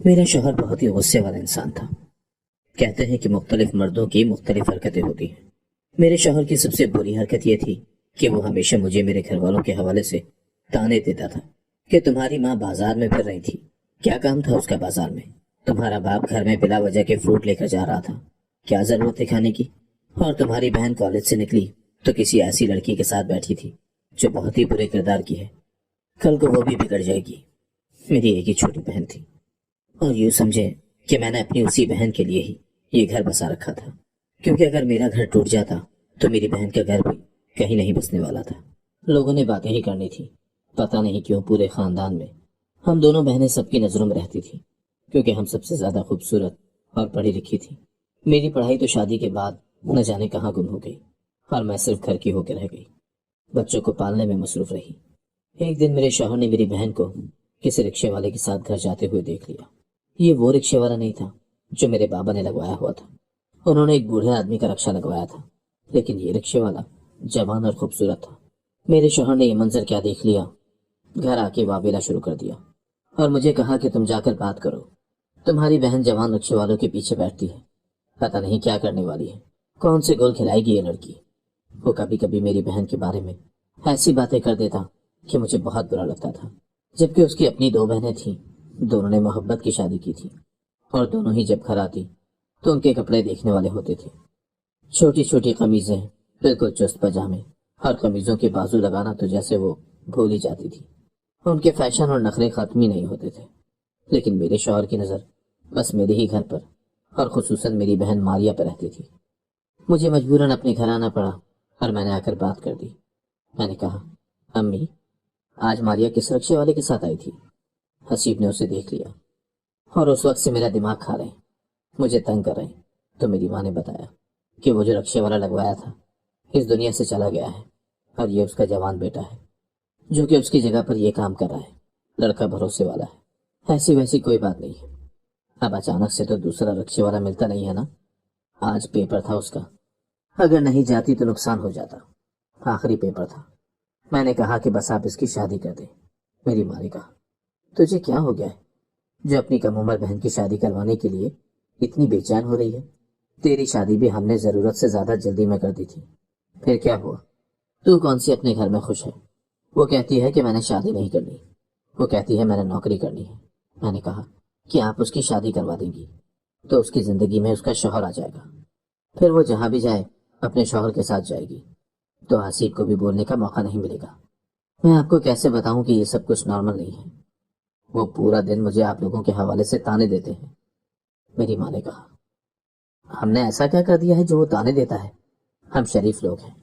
میرا شوہر بہت ہی غصے والا انسان تھا۔ کہتے ہیں کہ مختلف مردوں کی مختلف حرکتیں ہوتی ہیں۔ میرے شوہر کی سب سے بری حرکت یہ تھی کہ وہ ہمیشہ مجھے میرے گھر والوں کے حوالے سے تانے دیتا تھا کہ تمہاری ماں بازار میں پھر رہی تھی، کیا کام تھا اس کا بازار میں؟ تمہارا باپ گھر میں بلا وجہ کے فروٹ لے کر جا رہا تھا، کیا ضرورت تھی کھانے کی؟ اور تمہاری بہن کالج سے نکلی تو کسی ایسی لڑکی کے ساتھ بیٹھی تھی جو بہت ہی برے کردار کی ہے، کل کو وہ بھی بگڑ جائے گی۔ میری ایک ہی چھوٹی بہن تھی، اور یوں سمجھے کہ میں نے اپنی اسی بہن کے لیے ہی یہ گھر بسا رکھا تھا، کیونکہ اگر میرا گھر ٹوٹ جاتا تو میری بہن کا گھر بھی کہیں نہیں بسنے والا تھا۔ لوگوں نے باتیں ہی کرنی تھی، پتہ نہیں کیوں پورے خاندان میں ہم دونوں بہنیں سب کی نظروں میں رہتی تھی، کیونکہ ہم سب سے زیادہ خوبصورت اور پڑھی لکھی تھی۔ میری پڑھائی تو شادی کے بعد نہ جانے کہاں گم ہو گئی، اور میں صرف گھر کی ہو کے رہ گئی، بچوں کو پالنے میں مصروف رہی۔ ایک دن میرے شوہر نے میری بہن کو کسی رکشے والے کے ساتھ گھر جاتے ہوئے دیکھ لیا۔ یہ وہ رکشے والا نہیں تھا جو میرے بابا نے لگوایا ہوا تھا، انہوں نے ایک بوڑھے آدمی کا رکشہ لگوایا تھا، لیکن یہ رکشے والا جوان اور خوبصورت تھا۔ میرے شوہر نے یہ منظر کیا دیکھ لیا، گھر آ کے واویلا شروع کر دیا اور مجھے کہا کہ تم جا کر بات کرو، تمہاری بہن جوان رکشے والوں کے پیچھے بیٹھتی ہے، پتہ نہیں کیا کرنے والی ہے، کون سے گول کھلائے گی یہ لڑکی۔ وہ کبھی کبھی میری بہن کے بارے میں ایسی باتیں کر دیتا کہ مجھے بہت برا لگتا تھا، جبکہ اس کی اپنی 2 بہنیں تھیں، دونوں نے محبت کی شادی کی تھی، اور دونوں ہی جب گھر آتی تو ان کے کپڑے دیکھنے والے ہوتے تھے۔ چھوٹی چھوٹی قمیضیں، بالکل چست پاجامے، ہر قمیضوں کے بازو لگانا تو جیسے وہ بھول ہی جاتی تھی۔ ان کے فیشن اور نخرے ختم ہی نہیں ہوتے تھے، لیکن میرے شوہر کی نظر بس میرے ہی گھر پر اور خصوصاً میری بہن ماریا پہ رہتی تھی۔ مجھے مجبوراً اپنے گھر آنا پڑا اور میں نے آ کر بات کر دی۔ میں نے کہا، امی، آج ماریا کس رکشے والے کے ساتھ آئی تھی؟ حسیب نے اسے دیکھ لیا اور اس وقت سے میرا دماغ کھا رہے، مجھے تنگ کر رہے۔ تو میری ماں نے بتایا کہ وہ جو رکشے والا لگوایا تھا اس دنیا سے چلا گیا ہے، اور یہ اس کا جوان بیٹا ہے جو کہ اس کی جگہ پر یہ کام کر رہا ہے۔ لڑکا بھروسے والا ہے، ایسی ویسی کوئی بات نہیں ہے۔ اب اچانک سے تو دوسرا رکشے والا ملتا نہیں ہے نا، آج پیپر تھا اس کا، اگر نہیں جاتی تو نقصان ہو جاتا، آخری پیپر تھا۔ میں نے کہا کہ بس آپ اس کی شادی کر دیں۔ میری ماں نے کہا، تجھے کیا ہو گیا ہے جو اپنی کم عمر بہن کی شادی کروانے کے لیے اتنی بے چین ہو رہی ہے؟ تیری شادی بھی ہم نے ضرورت سے زیادہ جلدی میں کر دی تھی، پھر کیا ہوا؟ تو کون سی اپنے گھر میں خوش ہے؟ وہ کہتی ہے کہ میں نے شادی نہیں کرنی، وہ کہتی ہے میں نے نوکری کرنی ہے۔ میں نے کہا کہ آپ اس کی شادی کروا دیں گی تو اس کی زندگی میں اس کا شوہر آ جائے گا، پھر وہ جہاں بھی جائے اپنے شوہر کے ساتھ جائے گی، تو حسیب کو بھی بولنے کا موقع نہیں ملے گا۔ میں آپ کو کیسے بتاؤں کہ یہ سب کچھ نارمل نہیں ہے؟ وہ پورا دن مجھے آپ لوگوں کے حوالے سے تانے دیتے ہیں۔ میری ماں نے کہا، ہم نے ایسا کیا کر دیا ہے جو وہ تانے دیتا ہے؟ ہم شریف لوگ ہیں،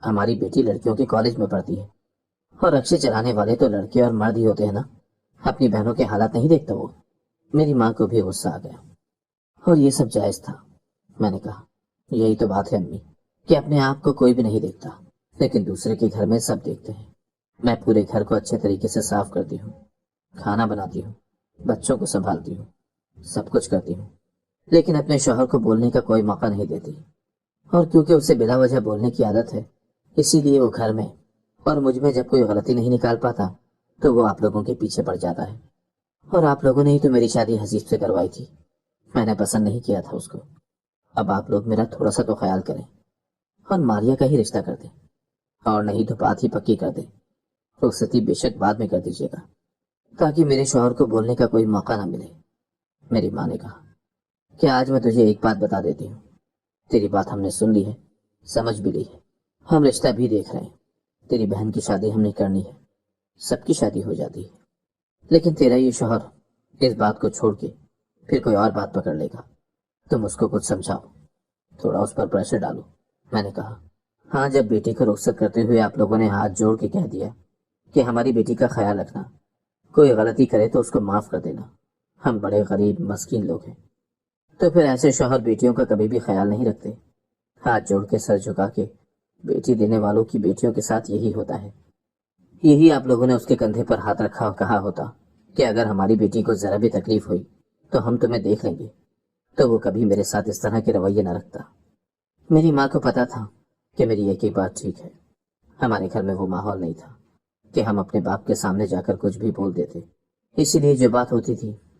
ہماری بیٹی لڑکیوں کے کالج میں پڑھتی ہے، اور رکشے چلانے والے تو لڑکے اور مرد ہی ہوتے ہیں نا، اپنی بہنوں کے حالات نہیں دیکھتا وہ۔ میری ماں کو بھی غصہ آ گیا، اور یہ سب جائز تھا۔ میں نے کہا، یہی تو بات ہے امی، کہ اپنے آپ کو کوئی بھی نہیں دیکھتا، لیکن دوسرے کے گھر میں سب دیکھتے ہیں۔ میں پورے گھر کو اچھے طریقے سے صاف کرتی ہوں، کھانا بناتی ہوں، بچوں کو سنبھالتی ہوں، سب کچھ کرتی ہوں، لیکن اپنے شوہر کو بولنے کا کوئی موقع نہیں دیتی، اور کیونکہ اسے بلا وجہ بولنے کی عادت ہے، اسی لیے وہ گھر میں اور مجھ میں جب کوئی غلطی نہیں نکال پاتا تو وہ آپ لوگوں کے پیچھے پڑ جاتا ہے۔ اور آپ لوگوں نے ہی تو میری شادی حسیب سے کروائی تھی، میں نے پسند نہیں کیا تھا اس کو۔ اب آپ لوگ میرا تھوڑا سا تو خیال کریں اور ماریا کا ہی رشتہ کر دیں، اور نہیں تو بات ہی پکی کر دیں۔ رخصتی بے شک بعد میں کر دیجیے گا تاکہ میرے شوہر کو بولنے کا کوئی موقع نہ ملے۔ میری ماں نے کہا کہ آج میں تجھے ایک بات بتا دیتی ہوں، تیری بات ہم نے سن لی ہے، سمجھ بھی لی ہے، ہم رشتہ بھی دیکھ رہے ہیں، تیری بہن کی شادی ہم نے کرنی ہے، سب کی شادی ہو جاتی ہے، لیکن تیرا یہ شوہر اس بات کو چھوڑ کے پھر کوئی اور بات پکڑ لے گا، تم اس کو کچھ سمجھاؤ، تھوڑا اس پر پریشر ڈالو۔ میں نے کہا، ہاں، جب بیٹی کو رخصت کرتے ہوئے آپ لوگوں نے ہاتھ جوڑ کے کہہ دیا کہ ہماری بیٹی کا خیال رکھنا، کوئی غلطی کرے تو اس کو معاف کر دینا، ہم بڑے غریب مسکین لوگ ہیں، تو پھر ایسے شوہر بیٹیوں کا کبھی بھی خیال نہیں رکھتے۔ ہاتھ جوڑ کے سر جھکا کے بیٹی دینے والوں کی بیٹیوں کے ساتھ یہی ہوتا ہے۔ یہی آپ لوگوں نے اس کے کندھے پر ہاتھ رکھا اور کہا ہوتا کہ اگر ہماری بیٹی کو ذرا بھی تکلیف ہوئی تو ہم تمہیں دیکھ لیں گے، تو وہ کبھی میرے ساتھ اس طرح کے رویے نہ رکھتا۔ میری ماں کو پتا تھا کہ میری ایک ہی بات ٹھیک ہے، ہمارے گھر میں وہ ماحول نہیں تھا کہ ہم اپنے باپ کے سامنے جا کر کچھ بھی بول دیتے، اسی لیے جو بات ہوتی تھی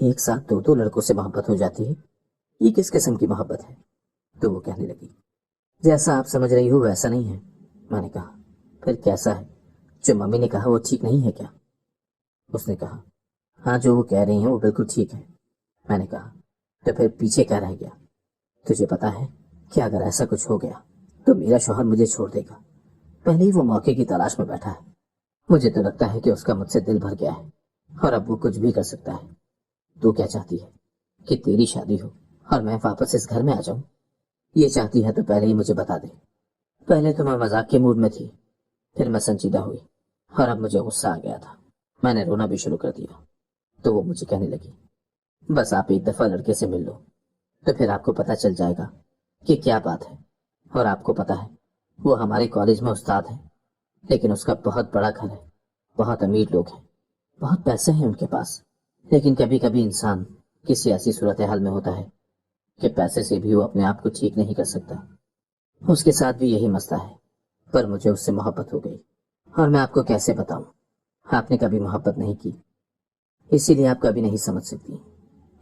ایک ساتھ دو دو لڑکوں سے محبت ہو جاتی ہے، یہ کس قسم کی محبت ہے؟ تو وہ کہنے لگی، جیسا آپ سمجھ رہی ہو ویسا نہیں ہے۔ میں نے کہا، پھر کیسا ہے؟ جو ممی نے کہا وہ ٹھیک نہیں ہے کیا؟ اس نے کہا، ہاں جو وہ کہہ رہی ہیں وہ بالکل ٹھیک ہے۔ میں نے کہا، تو پھر پیچھے کیا رہ گیا؟ تجھے پتا ہے کہ اگر ایسا کچھ ہو گیا تو میرا شوہر مجھے چھوڑ دے گا۔ پہلے ہی وہ موقع کی تلاش میں بیٹھا ہے۔ مجھے تو لگتا ہے کہ اس کا مجھ سے دل بھر گیا ہے اور اب وہ کچھ بھی کر سکتا ہے۔ تو کیا چاہتی ہے کہ تیری شادی ہو اور میں واپس اس گھر میں آ جاؤں؟ یہ چاہتی ہے تو پہلے ہی مجھے بتا دے۔ پہلے تو میں مذاق کے موڈ میں تھی، پھر میں سنجیدہ ہوئی اور اب مجھے غصہ آ گیا تھا۔ میں نے رونا بھی شروع کر دیا تو وہ مجھے کہنے لگی، بس آپ ایک دفعہ لڑکے سے مل لو تو پھر آپ کو پتہ چل جائے گا کہ کیا بات ہے۔ اور آپ کو پتہ ہے وہ ہمارے کالج میں استاد ہے، لیکن اس کا بہت بڑا گھر ہے، بہت امیر لوگ ہیں، بہت پیسے ہیں ان کے پاس، لیکن کبھی کبھی انسان کسی ایسی صورتحال میں ہوتا ہے کہ پیسے سے بھی وہ اپنے آپ کو ٹھیک نہیں کر سکتا۔ اس کے ساتھ بھی یہی مسئلہ ہے، پر مجھے اس سے محبت ہو گئی، اور میں آپ کو کیسے بتاؤں، آپ نے کبھی محبت نہیں کی، اسی لیے آپ کبھی نہیں سمجھ سکتی۔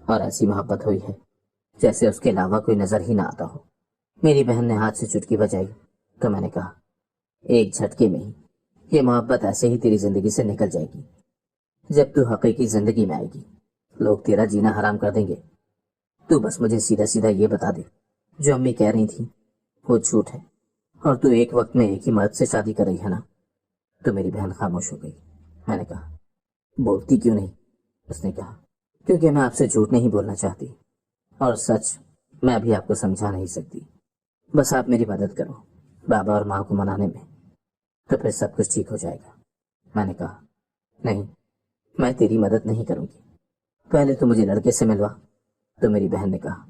اور ایسی محبت ہوئی ہے جیسے اس کے علاوہ کوئی نظر ہی نہ آتا ہو۔ میری بہن نے ہاتھ سے چٹکی بجائی تو میں نے کہا، ایک جھٹکے میں ہی یہ محبت ایسے ہی تیری زندگی سے نکل جائے گی۔ جب تو حقیقی زندگی میں آئے گی لوگ تیرا جینا حرام کر دیں گے۔ تو بس مجھے سیدھا سیدھا یہ بتا دے، جو امی کہہ رہی تھی وہ جھوٹ ہے، اور تو ایک وقت میں ایک ہی مرد سے شادی کر رہی ہے نا؟ تو میری بہن خاموش ہو گئی۔ میں نے کہا، بولتی کیوں نہیں؟ اس نے کہا، کیونکہ میں آپ سے جھوٹ نہیں بولنا چاہتی، اور سچ میں ابھی آپ کو سمجھا نہیں سکتی۔ بس آپ میری مدد کرو بابا اور ماں کو منانے میں، تو پھر سب کچھ ٹھیک ہو جائے گا۔ میں نے کہا، نہیں، میں تیری مدد نہیں کروں گی، پہلے تو مجھے لڑکے سے ملوا۔ تو میری بہن نے کہا،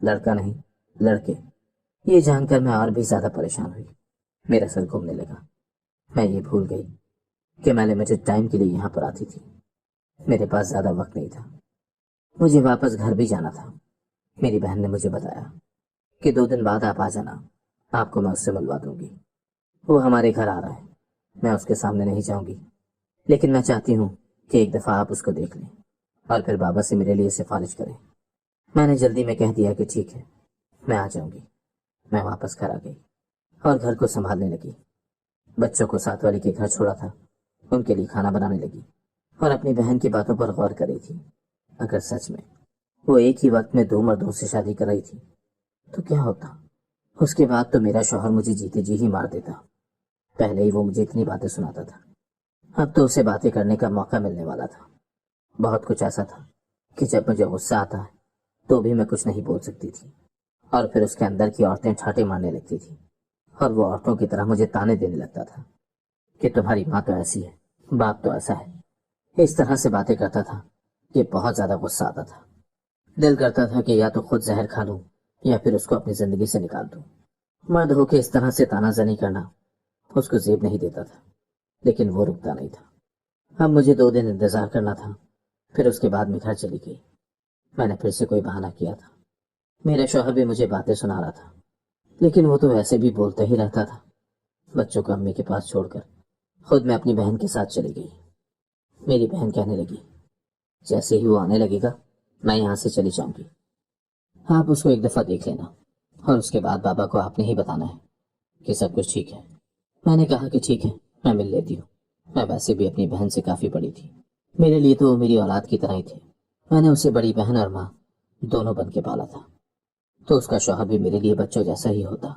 لڑکا نہیں، لڑکے۔ یہ جان کر میں اور بھی زیادہ پریشان ہوئی، میرا سر گھومنے لگا۔ میں یہ بھول گئی کہ میں لمیٹڈ ٹائم کے لیے یہاں پر آتی تھی، میرے پاس زیادہ وقت نہیں تھا، مجھے واپس گھر بھی جانا تھا۔ میری بہن نے مجھے بتایا کہ 2 دن بعد آپ آ جانا، آپ کو میں اس سے ملوا دوں گی۔ وہ ہمارے گھر آ رہا ہے، میں اس کے سامنے نہیں جاؤں گی، لیکن میں چاہتی ہوں کہ ایک دفعہ آپ اس کو دیکھ لیں اور پھر بابا سے میرے لیے سفارش کریں۔ میں نے جلدی میں کہہ دیا کہ ٹھیک ہے، میں آ جاؤں گی۔ میں واپس گھر آ گئی اور گھر کو سنبھالنے لگی۔ بچوں کو ساتھ والی کے گھر چھوڑا تھا، ان کے لیے کھانا بنانے لگی اور اپنی بہن کی باتوں پر غور کر رہی تھی۔ اگر سچ میں وہ ایک ہی وقت میں 2 مردوں سے شادی کر رہی تھی تو کیا ہوتا؟ اس کے بعد تو میرا شوہر مجھے جیتے جی ہی مار دیتا۔ پہلے ہی وہ مجھے اتنی باتیں سناتا تھا، اب تو اسے باتیں کرنے کا موقع ملنے والا تھا۔ بہت کچھ ایسا تھا کہ جب مجھے غصہ آتا ہے تو بھی میں کچھ نہیں بول سکتی تھی، اور پھر اس کے اندر کی عورتیں ٹھاٹے مارنے لگتی تھی، اور وہ عورتوں کی طرح مجھے تانے دینے لگتا تھا کہ تمہاری ماں تو ایسی ہے، باپ تو ایسا ہے۔ اس طرح سے باتیں کرتا تھا کہ بہت زیادہ غصہ آتا تھا۔ دل کرتا تھا کہ یا تو خود زہر کھا لوں یا پھر اس کو اپنی زندگی سے نکال دوں۔ مرد ہو کے اس طرح سے تانا زنی کرنا اس کو زیب نہیں دیتا تھا، لیکن وہ رکتا نہیں تھا۔ اب مجھے 2 دن انتظار کرنا تھا، پھر اس کے بعد میں گھر چلی گئی۔ میں نے پھر سے کوئی بہانہ کیا تھا۔ میرا شوہر بھی مجھے باتیں سنا رہا تھا، لیکن وہ تو ایسے بھی بولتا ہی رہتا تھا۔ بچوں کو امی کے پاس چھوڑ کر خود میں اپنی بہن کے ساتھ چلی گئی۔ میری بہن کہنے لگی، جیسے ہی وہ آنے لگے گا میں یہاں سے چلی جاؤں گی، آپ اس کو ایک دفعہ دیکھ لینا، اور اس کے بعد بابا کو آپ نے ہی بتانا ہے کہ سب کچھ ٹھیک ہے۔ میں نے کہا کہ ٹھیک ہے، میں مل لیتی ہوں۔ میں ویسے بھی اپنی بہن سے کافی بڑی تھی، میرے لیے تو وہ میری اولاد کی طرح ہی تھے۔ میں نے اسے بڑی بہن اور ماں دونوں بن کے پالا تھا، تو اس کا شوہر بھی میرے لیے بچوں جیسا ہی ہوتا،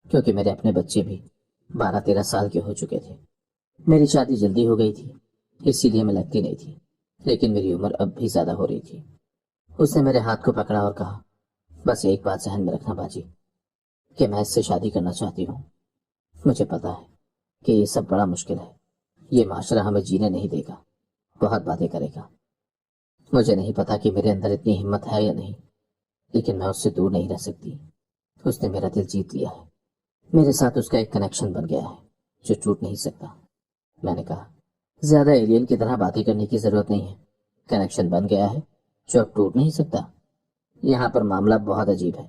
کیونکہ میرے اپنے بچے بھی 12-13 سال کے ہو چکے تھے۔ میری شادی جلدی ہو گئی تھی، اسی لیے میں لگتی نہیں تھی، لیکن میری عمر اب بھی زیادہ ہو رہی تھی۔ اس نے میرے ہاتھ کو پکڑا اور کہا، بس ایک بات ذہن میں رکھنا باجی، کہ میں اس سے شادی کرنا چاہتی ہوں۔ مجھے پتا ہے کہ یہ سب بڑا مشکل ہے، یہ معاشرہ ہمیں جینے نہیں دے گا، بہت باتیں کرے گا۔ مجھے نہیں پتا کہ میرے اندر اتنی ہمت ہے یا نہیں، لیکن میں اس سے دور نہیں رہ سکتی۔ اس نے میرا دل جیت لیا ہے، میرے ساتھ اس کا ایک کنیکشن بن گیا ہے جو ٹوٹ نہیں سکتا۔ میں نے کہا، زیادہ ایلین کی طرح باتیں کرنے کی ضرورت نہیں ہے، کنیکشن بن گیا ہے جو اب ٹوٹ نہیں سکتا۔ یہاں پر معاملہ بہت عجیب ہے،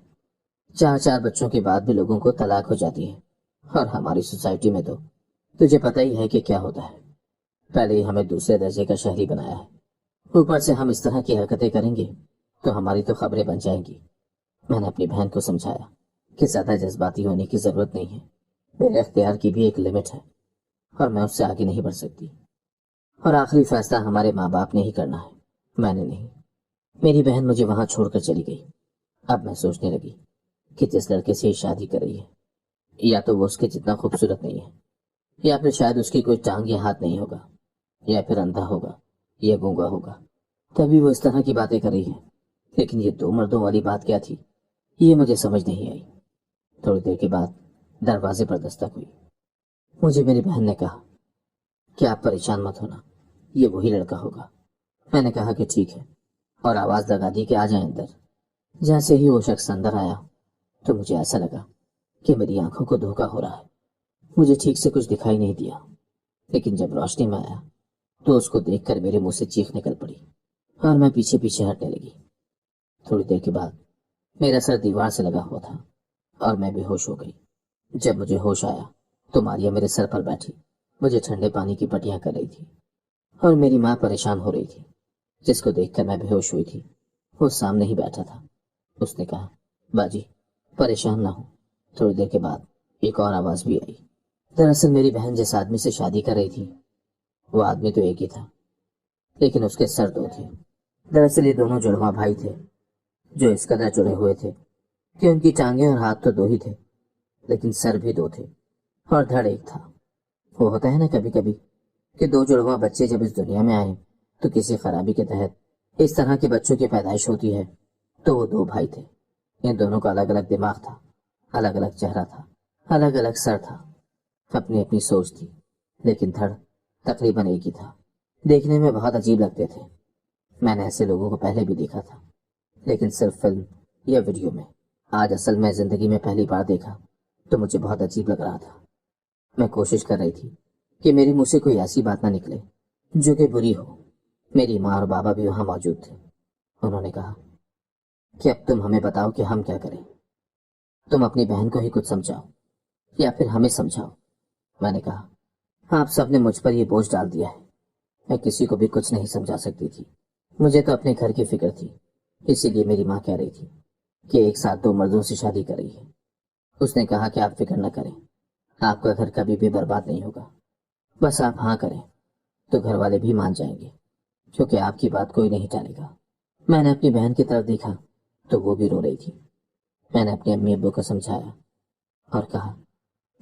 4 بچوں کے بعد بھی لوگوں کو طلاق ہو جاتی ہے، اور ہماری سوسائٹی میں تو تجھے پتہ ہی ہے کہ کیا ہوتا ہے۔ پہلے ہی ہمیں دوسرے درجے کا شہری بنایا ہے، اوپر سے ہم اس طرح کی حرکتیں کریں گے تو ہماری تو خبریں بن جائیں گی۔ میں نے اپنی بہن کو سمجھایا کہ زیادہ جذباتی ہونے کی ضرورت نہیں ہے، میرے اختیار کی بھی ایک لمٹ ہے اور میں اس سے آگے نہیں بڑھ سکتی، اور آخری فیصلہ ہمارے ماں باپ نے ہی کرنا ہے، میں نے نہیں۔ میری بہن مجھے وہاں چھوڑ کر چلی گئی۔ اب میں سوچنے لگی کہ جس لڑکے سے شادی کر رہی ہے یا تو وہ اس کے جتنا خوبصورت نہیں ہے، یا پھر شاید اس کی کوئی ٹانگ یا ہاتھ نہیں ہوگا، یا پھر اندھا ہوگا یا گونگا ہوگا، تبھی وہ اس طرح کی باتیں کر رہی ہے۔ لیکن یہ دو مردوں والی بات کیا تھی، یہ مجھے سمجھ نہیں آئی۔ تھوڑی دیر کے بعد دروازے پر دستک ہوئی۔ مجھے میری بہن نے کہا کہ آپ پریشان مت ہونا، یہ وہی لڑکا ہوگا۔ میں نے کہا کہ ٹھیک ہے، اور آواز لگا دی کہ آ جائیں اندر۔ جیسے ہی وہ شخص اندر آیا تو مجھے ایسا لگا کہ میری آنکھوں کو دھوکا ہو رہا ہے۔ مجھے ٹھیک سے کچھ دکھائی نہیں دیا، لیکن جب روشنی میں آیا تو اس کو دیکھ کر میرے منہ سے چیخ نکل پڑی اور میں پیچھے پیچھے ہٹنے لگی۔ تھوڑی دیر کے بعد میرا سر دیوار سے لگا ہوا تھا اور میں بے ہوش ہو گئی۔ جب مجھے ہوش آیا تو ماریا میرے سر پر بیٹھی مجھے ٹھنڈے پانی کی پٹیاں کر رہی تھی، اور میری ماں پریشان ہو رہی تھی، جس کو دیکھ کر میں بے ہوش ہوئی تھی۔ وہ سامنے ہی بیٹھا تھا۔ اس نے کہا، باجی پریشان نہ ہو۔ تھوڑی دیر کے بعد ایک اور آواز بھی آئی۔ دراصل میری بہن جس آدمی سے شادی کر رہی تھی وہ آدمی تو ایک ہی تھا، لیکن اس کے سر دو تھے۔ دراصل یہ دونوں جڑواں بھائی تھے جو اس قدر جڑے ہوئے تھے کہ ان کی ٹانگیں اور ہاتھ تو دو ہی تھے، لیکن سر بھی دو تھے اور دھڑ ایک تھا۔ وہ ہوتا ہے نا کبھی کبھی کہ دو جڑواں بچے جب اس دنیا میں آئے تو کسی خرابی کے تحت اس طرح کے بچوں کی پیدائش ہوتی ہے، تو وہ دو بھائی تھے۔ ان دونوں کا الگ الگ دماغ تھا، الگ الگ چہرہ تھا، الگ الگ سر تھا، اپنی اپنی سوچ تھی، لیکن دھڑ تقریباً ایک ہی تھا۔ دیکھنے میں بہت عجیب لگتے تھے۔ میں نے ایسے لوگوں کو پہلے بھی دیکھا تھا، لیکن صرف فلم یا ویڈیو میں۔ آج اصل میں زندگی میں پہلی بار دیکھا تو مجھے بہت عجیب لگ رہا تھا۔ میں کوشش کر رہی تھی کہ میرے منہ سے کوئی ایسی بات نہ نکلے جو کہ بری ہو۔ میری ماں اور بابا بھی وہاں موجود تھے۔ انہوں نے کہا کہ اب تم ہمیں بتاؤ کہ ہم کیا کریں، تم اپنی بہن کو ہی کچھ سمجھاؤ یا پھر ہمیں سمجھاؤ۔ میں نے کہا، آپ سب نے مجھ پر یہ بوجھ ڈال دیا ہے، میں کسی کو بھی کچھ نہیں سمجھا سکتی تھی۔ مجھے تو اپنے گھر کی فکر تھی، اسی لیے میری ماں کہہ رہی تھی کہ ایک ساتھ دو مردوں سے شادی کر رہی ہے۔ اس نے کہا کہ آپ فکر نہ کریں، آپ کا گھر کبھی بھی برباد نہیں ہوگا، بس آپ ہاں کریں تو گھر والے بھی مان جائیں گے، کیونکہ آپ کی بات کوئی نہیں ٹالے گا۔ میں نے اپنی بہن کی طرف دیکھا تو وہ بھی رو رہی تھی۔ میں نے اپنے امی ابو کو سمجھایا اور کہا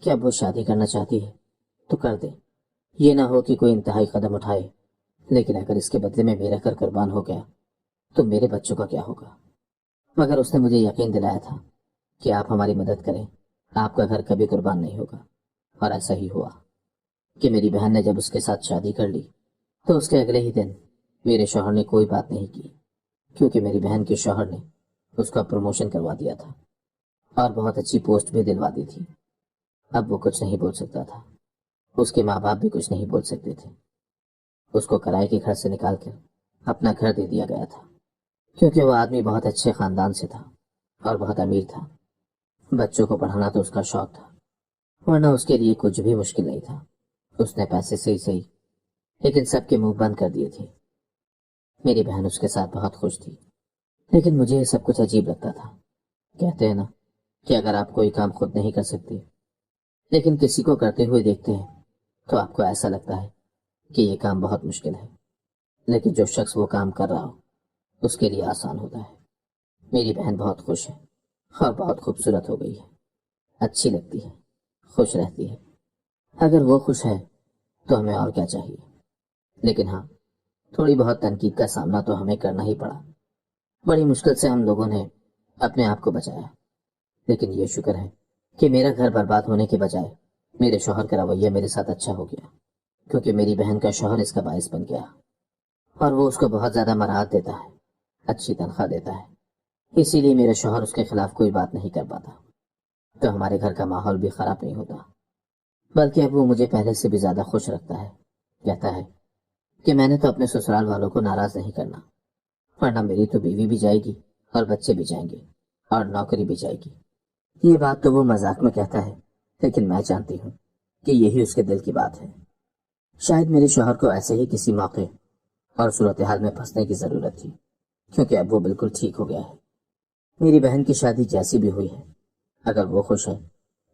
کہ اب وہ شادی کرنا چاہتی ہے تو کر دے، یہ نہ ہو کہ کوئی انتہائی قدم اٹھائے، لیکن اگر اس کے بدلے میں میرا گھر قربان ہو گیا تو میرے بچوں کا کیا ہوگا؟ مگر اس نے مجھے یقین دلایا تھا کہ آپ ہماری مدد کریں، آپ کا گھر کبھی قربان نہیں ہوگا۔ اور ایسا ہی ہوا کہ میری بہن نے جب اس کے ساتھ شادی کر لی تو اس کے اگلے ہی دن میرے شوہر نے کوئی بات نہیں کی، کیونکہ میری بہن کے شوہر نے اس کا پروموشن کروا دیا تھا اور بہت اچھی پوسٹ بھی دلوا دی تھی۔ اب وہ کچھ نہیں بول سکتا تھا، اس کے ماں باپ بھی کچھ نہیں بول سکتے تھے۔ اس کو کرائے کے گھر سے نکال کر اپنا گھر دے دیا گیا تھا، کیونکہ وہ آدمی بہت اچھے خاندان سے تھا اور بہت امیر تھا۔ بچوں کو پڑھانا تو اس کا شوق تھا، ورنہ اس کے لیے کچھ بھی مشکل نہیں تھا۔ اس نے پیسے صحیح لیکن سب کے منہ بند کر دیے تھے۔ میری بہن اس کے ساتھ بہت خوش تھی، لیکن مجھے یہ سب کچھ عجیب لگتا تھا۔ کہتے ہیں نا کہ اگر آپ کوئی کام خود نہیں کر سکتے لیکن کسی کو کرتے ہوئے دیکھتے ہیں تو آپ کو ایسا لگتا ہے کہ یہ کام بہت مشکل ہے، لیکن جو شخص وہ کام کر رہا ہو اس کے لیے آسان ہوتا ہے۔ میری بہن بہت خوش ہے اور بہت خوبصورت ہو گئی ہے، اچھی لگتی ہے، خوش رہتی ہے۔ اگر وہ خوش ہے تو ہمیں اور کیا چاہیے؟ لیکن ہاں، تھوڑی بہت تنقید کا سامنا تو ہمیں کرنا ہی پڑا۔ بڑی مشکل سے ہم لوگوں نے اپنے آپ کو بچایا، لیکن یہ شکر ہے کہ میرا گھر برباد ہونے کے بجائے میرے شوہر کا رویہ میرے ساتھ اچھا ہو گیا، کیونکہ میری بہن کا شوہر اس کا باعث بن گیا اور وہ اس کو بہت زیادہ مراحت دیتا ہے، اچھی تنخواہ دیتا ہے۔ اسی لیے میرا شوہر اس کے خلاف کوئی بات نہیں کر پاتا، تو ہمارے گھر کا ماحول بھی خراب نہیں ہوتا، بلکہ اب وہ مجھے پہلے سے بھی زیادہ خوش رکھتا ہے۔ کہتا ہے کہ میں نے تو اپنے سسرال والوں کو ناراض نہیں کرنا، ورنہ میری تو بیوی بھی جائے گی اور بچے بھی جائیں گے اور نوکری بھی جائے گی۔ یہ بات تو وہ مذاق میں کہتا ہے، لیکن میں جانتی ہوں کہ یہی اس کے دل کی بات ہے۔ شاید میرے شوہر کو ایسے ہی کسی موقع اور صورتحال میں پھنسنے کی ضرورت تھی، کیونکہ اب وہ بالکل ٹھیک ہو گیا ہے۔ میری بہن کی شادی جیسی بھی ہوئی ہے، اگر وہ خوش ہے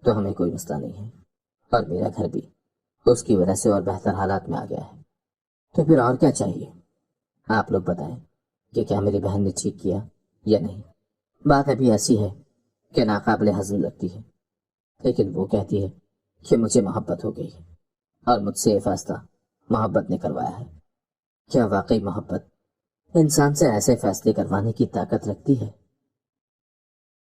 تو ہمیں کوئی مسئلہ نہیں ہے، اور میرا گھر بھی اس کی وجہ سے اور بہتر حالات میں آ گیا ہے۔ تو پھر اور کیا چاہیے؟ آپ لوگ بتائیں کہ کیا میری بہن نے ٹھیک کیا یا نہیں۔ بات ابھی ایسی ہے کہ ناقابل ہضم لگتی ہے، لیکن وہ کہتی ہے کہ مجھے محبت ہو گئی ہے، اور مجھ سے یہ فیصلہ محبت نے کروایا ہے۔ کیا واقعی محبت انسان سے ایسے فیصلے کروانے کی طاقت رکھتی ہے؟